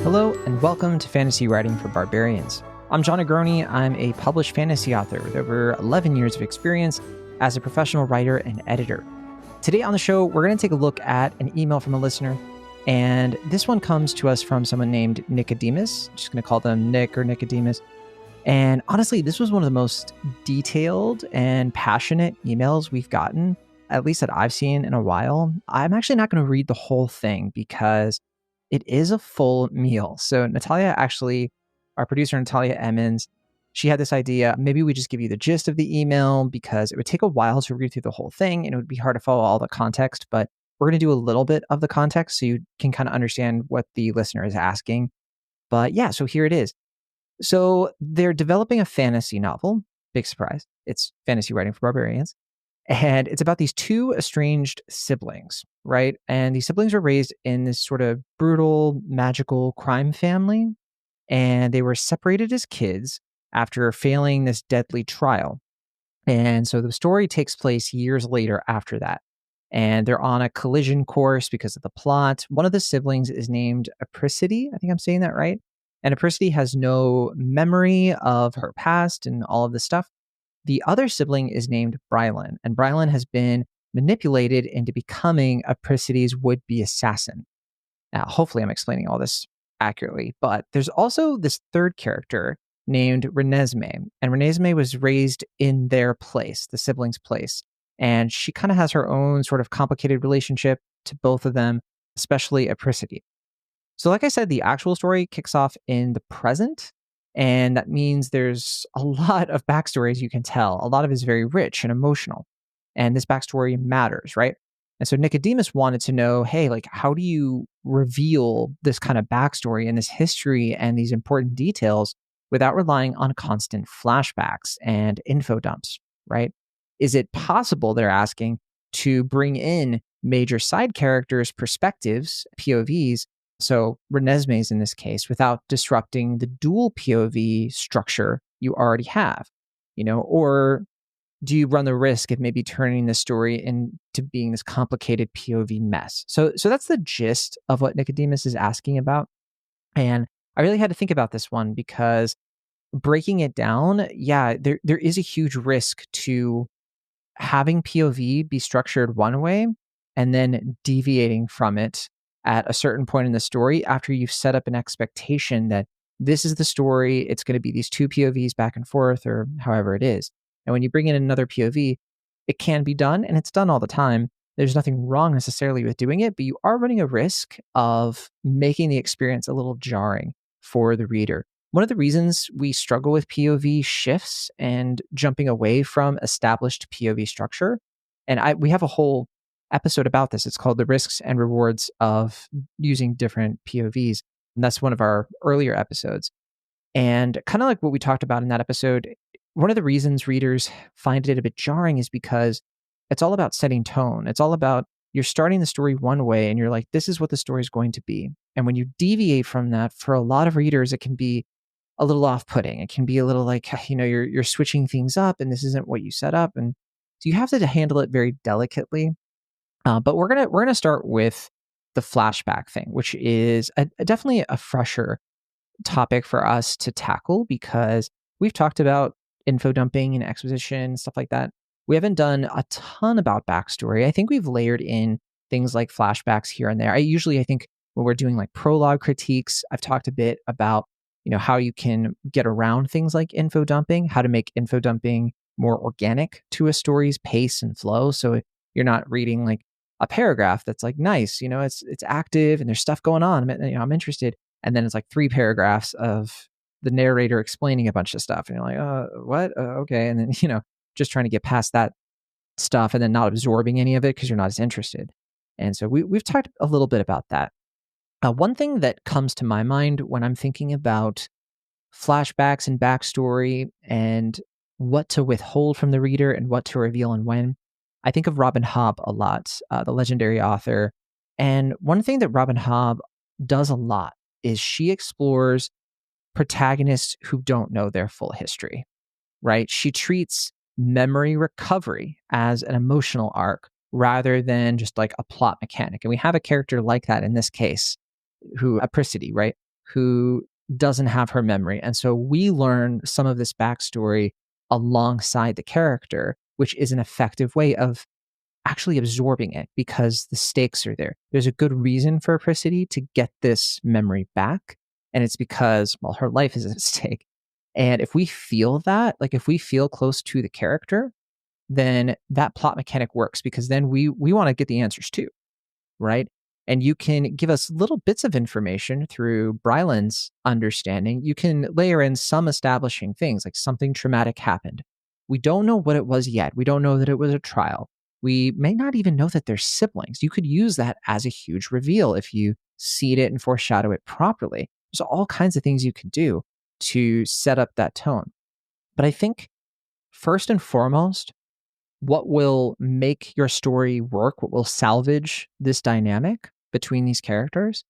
Hello, and welcome to Fantasy Writing for Barbarians. I'm John Agroni. I'm a published fantasy author with over 11 years of experience as a professional writer and editor. Today on the show, we're going to take a look at an email from a listener, and this one comes to us from someone named Nicodemus. I'm just going to call them Nick or Nicodemus. And honestly, this was one of the most detailed and passionate emails we've gotten, at least that I've seen in a while. I'm actually not going to read the whole thing because it is a full meal. So Natalia actually, our producer, Natalia Emmons, she had this idea, maybe we just give you the gist of the email because it would take a while to read through the whole thing and it would be hard to follow all the context, but we're going to do a little bit of the context so you can kind of understand what the listener is asking. But yeah, so here it is. So they're developing a fantasy novel. Big surprise. It's fantasy writing for barbarians. And it's about these two estranged siblings, right? And these siblings were raised in this sort of brutal, magical crime family. And they were separated as kids after failing this deadly trial. And so the story takes place years later after that. And they're on a collision course because of the plot. One of the siblings is named Apricity. I think I'm saying that right. And Apricity has no memory of her past and all of this stuff. The other sibling is named Brylan, and Brylan has been manipulated into becoming Apricity's would-be assassin. Now, hopefully I'm explaining all this accurately, but there's also this third character named Renesmee, and Renesmee was raised in their place, the siblings' place, and she kind of has her own sort of complicated relationship to both of them, especially Apricity. So like I said, the actual story kicks off in the present, and that means there's a lot of backstories you can tell. A lot of it is very rich and emotional. And this backstory matters, right? And so Nicodemus wanted to know, hey, like, how do you reveal this kind of backstory and this history and these important details without relying on constant flashbacks and info dumps, right? Is it possible, they're asking, to bring in major side characters' perspectives, POVs, so Renesmee's in this case, without disrupting the dual POV structure you already have, or do you run the risk of maybe turning the story into being this complicated POV mess? So that's the gist of what Nicodemus is asking about. And I really had to think about this one because breaking it down, yeah, there is a huge risk to having POV be structured one way and then deviating from it at a certain point in the story after you've set up an expectation that this is the story, it's going to be these two POVs back and forth or however it is. And when you bring in another POV, it can be done and it's done all the time. There's nothing wrong necessarily with doing it, but you are running a risk of making the experience a little jarring for the reader. One of the reasons we struggle with POV shifts and jumping away from established POV structure, and we have a whole episode about this. It's called The Risks and Rewards of Using Different POVs. And that's one of our earlier episodes. And kind of like what we talked about in that episode, one of the reasons readers find it a bit jarring is because it's all about setting tone. It's all about you're starting the story one way and you're like, this is what the story is going to be. And when you deviate from that, for a lot of readers, it can be a little off-putting. It can be a little like, you're switching things up and this isn't what you set up. And so you have to handle it very delicately. But we're gonna start with the flashback thing, which is definitely a fresher topic for us to tackle because we've talked about info dumping and exposition, stuff like that. We haven't done a ton about backstory. I think we've layered in things like flashbacks here and there. I think when we're doing like prologue critiques, I've talked a bit about, how you can get around things like info dumping, how to make info dumping more organic to a story's pace and flow. So you're not reading like a paragraph that's like nice, it's active and there's stuff going on. I'm interested. And then it's like 3 paragraphs of the narrator explaining a bunch of stuff. And you're like, what? Okay. And then, just trying to get past that stuff and then not absorbing any of it because you're not as interested. And so we've talked a little bit about that. One thing that comes to my mind when I'm thinking about flashbacks and backstory and what to withhold from the reader and what to reveal and when, I think of Robin Hobb a lot, the legendary author. And one thing that Robin Hobb does a lot is she explores protagonists who don't know their full history, right? She treats memory recovery as an emotional arc rather than just like a plot mechanic. And we have a character like that in this case, Apricity, right? who doesn't have her memory. And so we learn some of this backstory alongside the character, which is an effective way of actually absorbing it because the stakes are there. There's a good reason for Apricity to get this memory back. And it's because, well, her life is at stake. And if we feel that, like if we feel close to the character, then that plot mechanic works because then we want to get the answers too, right? And you can give us little bits of information through Brylan's understanding. You can layer in some establishing things like something traumatic happened. We don't know what it was yet. We don't know that it was a trial. We may not even know that they're siblings. You could use that as a huge reveal if you seed it and foreshadow it properly. There's all kinds of things you can do to set up that tone. But I think first and foremost, what will make your story work, what will salvage this dynamic between these characters,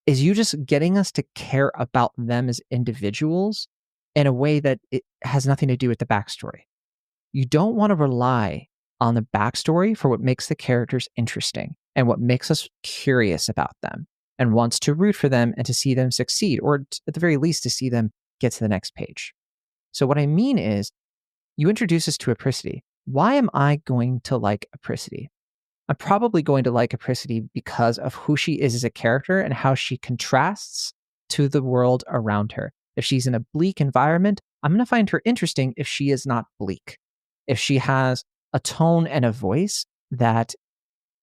is you just getting us to care about them as individuals in a way that it has nothing to do with the backstory. You don't want to rely on the backstory for what makes the characters interesting and what makes us curious about them and wants to root for them and to see them succeed, or at the very least to see them get to the next page. So what I mean is, you introduce us to Apricity. Why am I going to like Apricity? I'm probably going to like Apricity because of who she is as a character and how she contrasts to the world around her. If she's in a bleak environment, I'm going to find her interesting if she is not bleak. If she has a tone and a voice that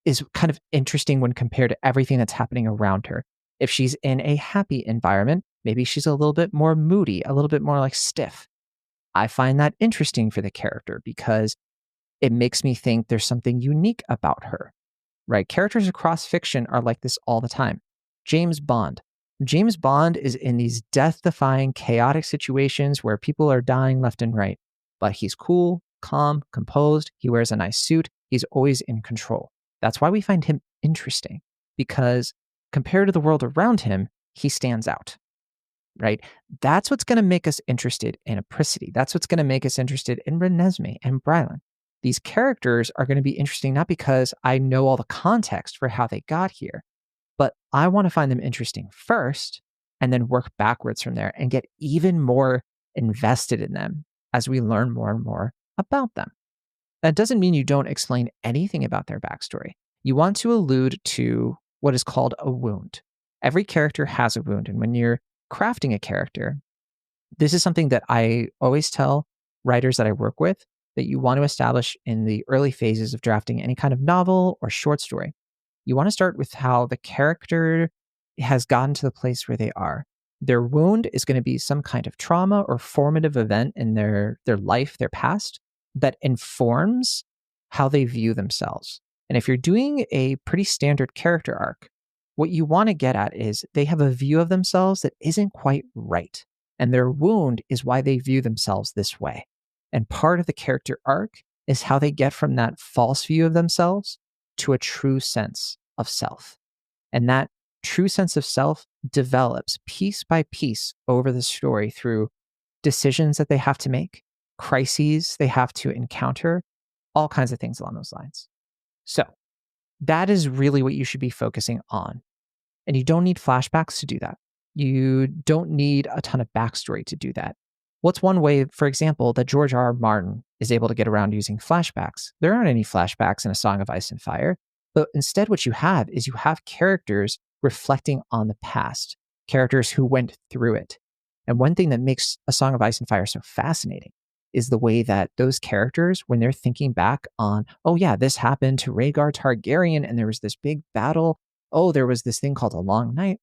is kind of interesting when compared to everything that's happening around her. If she's in a happy environment, maybe she's a little bit more moody, a little bit more like stiff. I find that interesting for the character because it makes me think there's something unique about her, right? Characters across fiction are like this all the time. James Bond. James Bond is in these death-defying, chaotic situations where people are dying left and right, but he's cool, calm, composed. He wears a nice suit. He's always in control. That's why we find him interesting, because compared to the world around him, he stands out, right? That's what's going to make us interested in Apricity. That's what's going to make us interested in Renesmee and Brylan. These characters are going to be interesting not because I know all the context for how they got here, but I want to find them interesting first and then work backwards from there and get even more invested in them as we learn more and more about them. That doesn't mean you don't explain anything about their backstory. You want to allude to what is called a wound. Every character has a wound, and when you're crafting a character, this is something that I always tell writers that I work with that you want to establish in the early phases of drafting any kind of novel or short story. You want to start with how the character has gotten to the place where they are. Their wound is going to be some kind of trauma or formative event in their life, their past, that informs how they view themselves. And if you're doing a pretty standard character arc, what you want to get at is they have a view of themselves that isn't quite right. And their wound is why they view themselves this way. And part of the character arc is how they get from that false view of themselves to a true sense of self. And that true sense of self develops piece by piece over the story through decisions that they have to make, crises they have to encounter, all kinds of things along those lines. So that is really what you should be focusing on. And you don't need flashbacks to do that. You don't need a ton of backstory to do that. What's one way, for example, that George R. R. Martin is able to get around using flashbacks? There aren't any flashbacks in A Song of Ice and Fire, but instead what you have is you have characters reflecting on the past, characters who went through it. And one thing that makes A Song of Ice and Fire so fascinating is the way that those characters, when they're thinking back on, oh yeah, this happened to Rhaegar Targaryen and there was this big battle. Oh, there was this thing called a long night.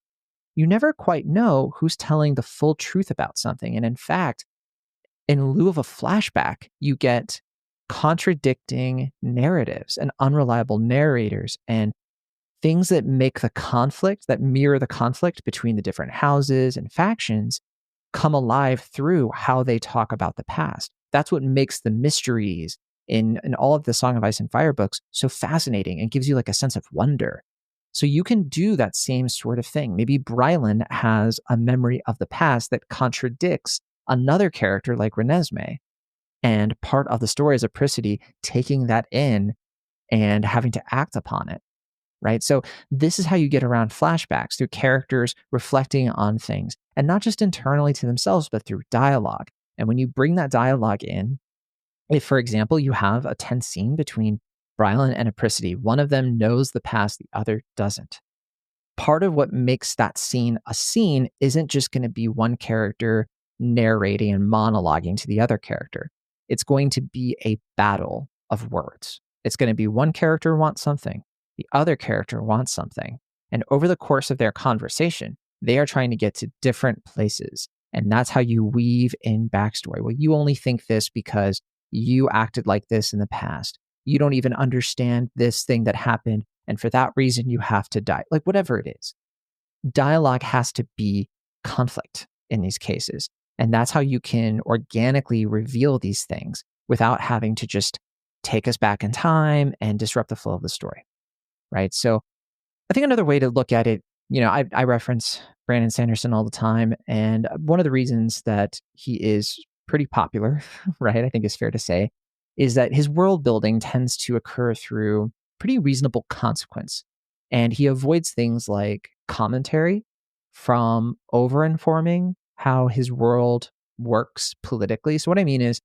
You never quite know who's telling the full truth about something. And in fact, in lieu of a flashback, you get contradicting narratives and unreliable narrators and things that make the conflict, that mirror the conflict between the different houses and factions, come alive through how they talk about the past. That's what makes the mysteries in all of the Song of Ice and Fire books so fascinating and gives you like a sense of wonder. So you can do that same sort of thing. Maybe Brylan has a memory of the past that contradicts another character like Renesmee. And part of the story is Apricity taking that in and having to act upon it. right? So this is how you get around flashbacks, through characters reflecting on things, and not just internally to themselves, but through dialogue. And when you bring that dialogue in, if, for example, you have a tense scene between Brylan and Apricity, one of them knows the past, the other doesn't. Part of what makes that scene a scene isn't just going to be one character narrating and monologuing to the other character. It's going to be a battle of words. It's going to be one character wants something, the other character wants something. And over the course of their conversation, they are trying to get to different places. And that's how you weave in backstory. Well, you only think this because you acted like this in the past. You don't even understand this thing that happened. And for that reason, you have to die. Like, whatever it is, dialogue has to be conflict in these cases. And that's how you can organically reveal these things without having to just take us back in time and disrupt the flow of the story. Right. So I think another way to look at it, I reference Brandon Sanderson all the time. And one of the reasons that he is pretty popular, right, I think is fair to say, is that his world building tends to occur through pretty reasonable consequence. And he avoids things like commentary from over-informing how his world works politically. So what I mean is,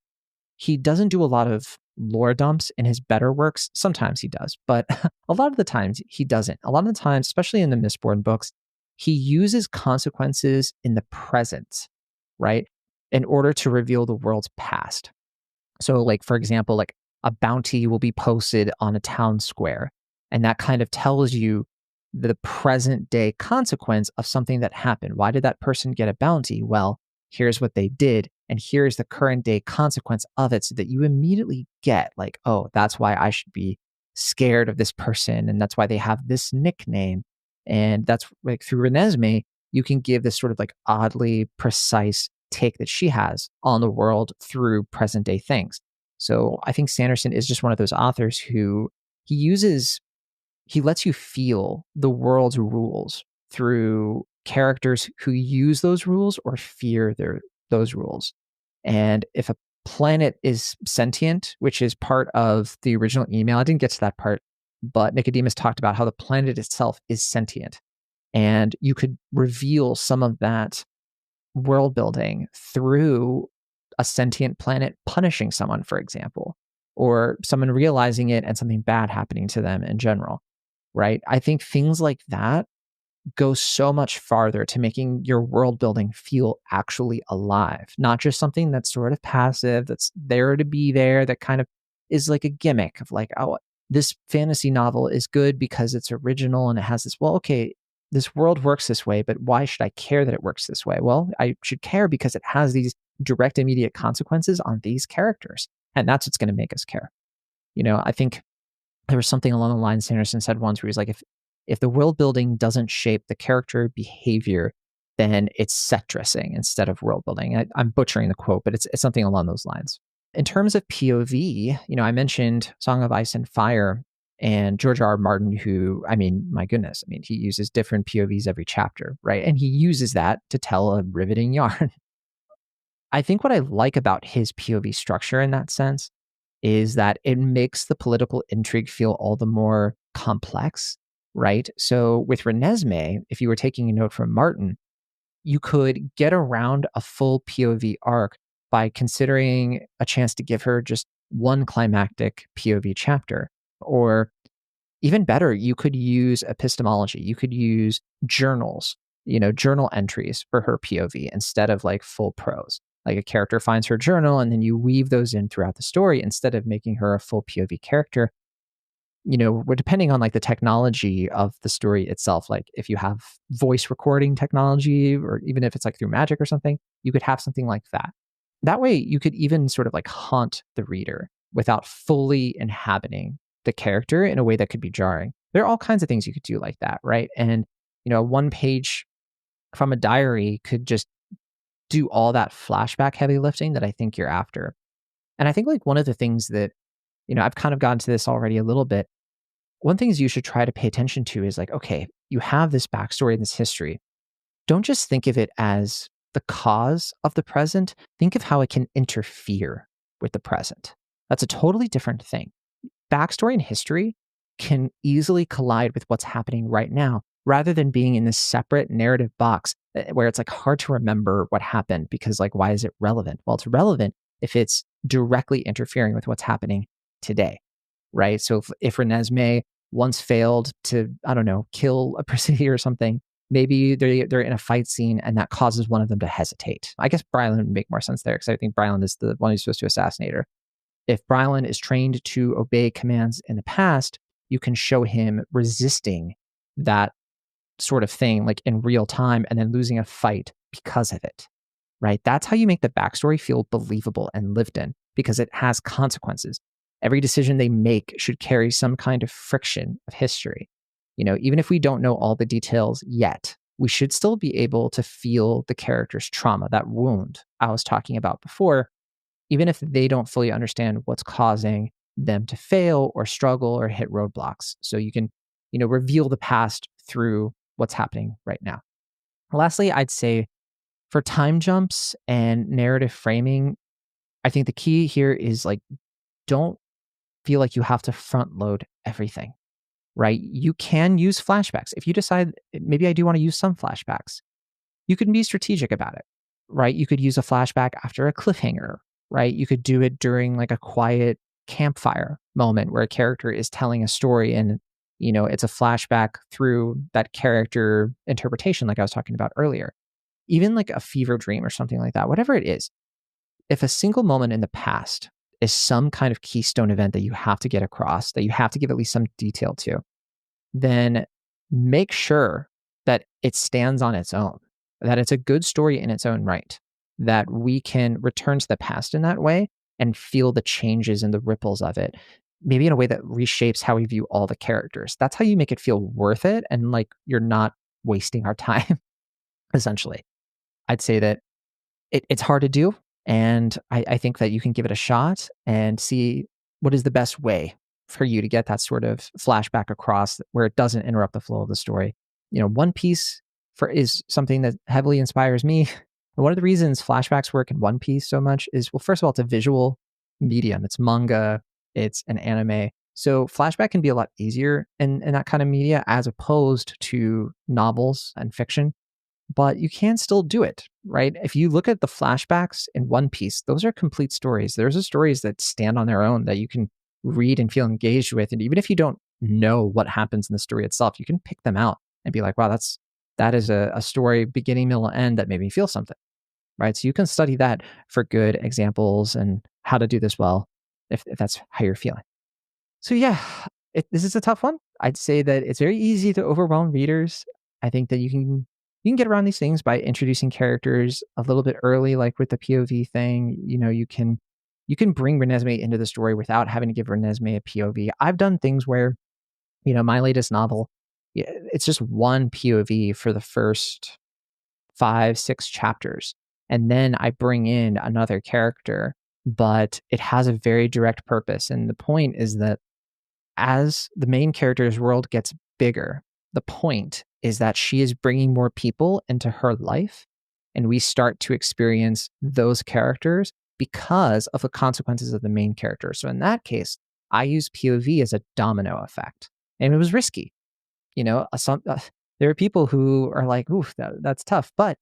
he doesn't do a lot of lore dumps in his better works. Sometimes he does, but a lot of the times he doesn't. A lot of the times, especially in the Mistborn books, he uses consequences in the present, right, in order to reveal the world's past. So, like, for example, like a bounty will be posted on a town square, and that kind of tells you the present day consequence of something that happened. Why did that person get a bounty? Well, here's what they did, and here's the current day consequence of it, so that you immediately get like, oh, that's why I should be scared of this person, and that's why they have this nickname. And that's like, through Renesmee, you can give this sort of like oddly precise take that she has on the world through present day things. So I think Sanderson is just one of those authors who he lets you feel the world's rules through characters who use those rules or fear those rules. And if a planet is sentient, which is part of the original email, I didn't get to that part, but Nicodemus talked about how the planet itself is sentient. And you could reveal some of that world building through a sentient planet punishing someone, for example, or someone realizing it and something bad happening to them in general, right? I think things like that go so much farther to making your world building feel actually alive, not just something that's sort of passive, that's there to be there, that kind of is like a gimmick of like, oh, this fantasy novel is good because it's original and it has this, well, okay, this world works this way, but why should I care that it works this way? Well, I should care because it has these direct, immediate consequences on these characters. And that's what's going to make us care. I think there was something along the lines Sanderson said once where he's like, if the world building doesn't shape the character behavior, then it's set dressing instead of world building. I'm butchering the quote, but it's something along those lines. In terms of POV, I mentioned Song of Ice and Fire and George R. R. Martin, who, my goodness, he uses different POVs every chapter, right? And he uses that to tell a riveting yarn. I think what I like about his POV structure in that sense is that it makes the political intrigue feel all the more complex, right? So with Renesmee, if you were taking a note from Martin, you could get around a full POV arc by considering a chance to give her just one climactic POV chapter. Or even better, you could use epistemology. You could use journals, journal entries for her POV instead of like full prose. Like a character finds her journal and then you weave those in throughout the story instead of making her a full POV character. We're depending on like the technology of the story itself. Like if you have voice recording technology, or even if it's like through magic or something, you could have something like that. That way you could even sort of like haunt the reader without fully inhabiting the character in a way that could be jarring. There are all kinds of things you could do like that, right? And, one page from a diary could just do all that flashback heavy lifting that I think you're after. And I think like one of the things that, I've kind of gotten to this already a little bit. One thing is you should try to pay attention to is like, okay, you have this backstory and this history. Don't just think of it as the cause of the present. Think of how it can interfere with the present. That's a totally different thing. Backstory and history can easily collide with what's happening right now, rather than being in this separate narrative box where it's like hard to remember what happened because like, why is it relevant? Well, it's relevant if it's directly interfering with what's happening today, right? So if Renesmee once failed to, I don't know, kill a city or something, maybe they're in a fight scene and that causes one of them to hesitate. I guess Brylan would make more sense there because I think Brylan is the one who's supposed to assassinate her. If Brylan is trained to obey commands in the past, you can show him resisting that sort of thing like in real time and then losing a fight because of it, right? That's how you make the backstory feel believable and lived in because it has consequences. Every decision they make should carry some kind of friction of history. Even if we don't know all the details yet, we should still be able to feel the character's trauma, that wound I was talking about before, even if they don't fully understand what's causing them to fail or struggle or hit roadblocks. So you can, reveal the past through what's happening right now. Lastly, I'd say for time jumps and narrative framing, I think the key here is like, don't feel like you have to front load everything, right? You can use flashbacks. If you decide maybe I do want to use some flashbacks, you can be strategic about it, right? You could use a flashback after a cliffhanger, right? You could do it during like a quiet campfire moment where a character is telling a story and, it's a flashback through that character interpretation, like I was talking about earlier. Even like a fever dream or something like that, whatever it is. If a single moment in the past is some kind of keystone event that you have to get across, that you have to give at least some detail to, then make sure that it stands on its own, that it's a good story in its own right, that we can return to the past in that way and feel the changes and the ripples of it, maybe in a way that reshapes how we view all the characters. That's how you make it feel worth it and like you're not wasting our time, essentially. I'd say that it's hard to do. And I think that you can give it a shot and see what is the best way for you to get that sort of flashback across where it doesn't interrupt the flow of the story. One Piece is something that heavily inspires me. And one of the reasons flashbacks work in One Piece so much is, well, first of all, it's a visual medium. It's manga, it's an anime. So flashback can be a lot easier in that kind of media as opposed to novels and fiction. But you can still do it, right? If you look at the flashbacks in One Piece, those are complete stories. There's the stories that stand on their own that you can read and feel engaged with. And even if you don't know what happens in the story itself, you can pick them out and be like, wow, that is a story beginning, middle, end that made me feel something, right? So you can study that for good examples and how to do this well, if that's how you're feeling. So yeah, this is a tough one. I'd say that it's very easy to overwhelm readers. I think that you can get around these things by introducing characters a little bit early, like with the POV thing. You can bring Renesmee into the story without having to give Renesmee a POV. I've done things where, my latest novel, it's just one POV for the first 5-6 chapters. And then I bring in another character, but it has a very direct purpose. And the point is that as the main character's world gets bigger, the point is that she is bringing more people into her life, and we start to experience those characters because of the consequences of the main character. So in that case, I use POV as a domino effect, and it was risky. There are people who are like, "Oof, that's tough." But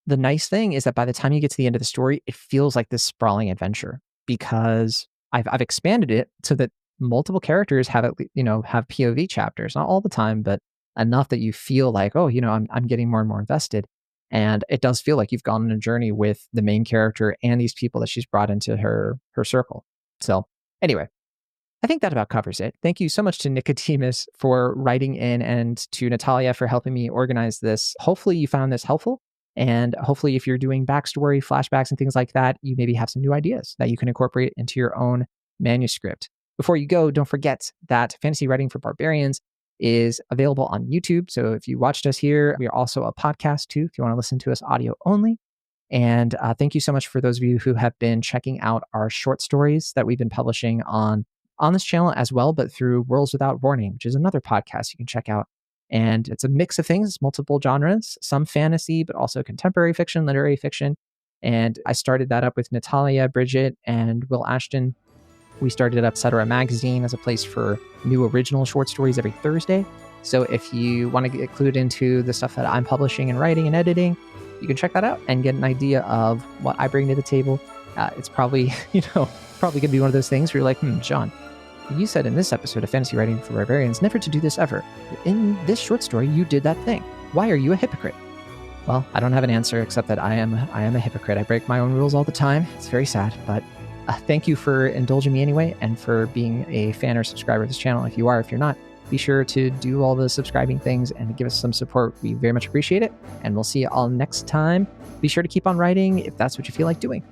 the nice thing is that by the time you get to the end of the story, it feels like this sprawling adventure because I've expanded it so that multiple characters have have POV chapters, not all the time, but enough that you feel like, oh, I'm getting more and more invested. And it does feel like you've gone on a journey with the main character and these people that she's brought into her circle. So anyway, I think that about covers it. Thank you so much to Nicodemus for writing in and to Natalia for helping me organize this. Hopefully you found this helpful. And hopefully if you're doing backstory, flashbacks, and things like that, you maybe have some new ideas that you can incorporate into your own manuscript. Before you go, don't forget that Fantasy Writing for Barbarians is available on YouTube. So if you watched us here, we are also a podcast too, if you want to listen to us audio only. And thank you so much for those of you who have been checking out our short stories that we've been publishing on this channel as well, but through Worlds Without Warning, which is another podcast you can check out. And it's a mix of things, multiple genres, some fantasy, but also contemporary fiction, literary fiction. And I started that up with Natalia, Bridget, and Will Ashton We started up Etc. Magazine as a place for new original short stories every Thursday. So if you want to get clued into the stuff that I'm publishing and writing and editing, you can check that out and get an idea of what I bring to the table. It's probably, probably going to be one of those things where you're like, John, you said in this episode of Fantasy Writing for Barbarians never to do this ever. In this short story, you did that thing. Why are you a hypocrite? Well, I don't have an answer except that I am a hypocrite. I break my own rules all the time. It's very sad, but thank you for indulging me anyway and for being a fan or subscriber of this channel. If you are, if you're not, be sure to do all the subscribing things and give us some support. We very much appreciate it, and we'll see you all next time. Be sure to keep on writing if that's what you feel like doing.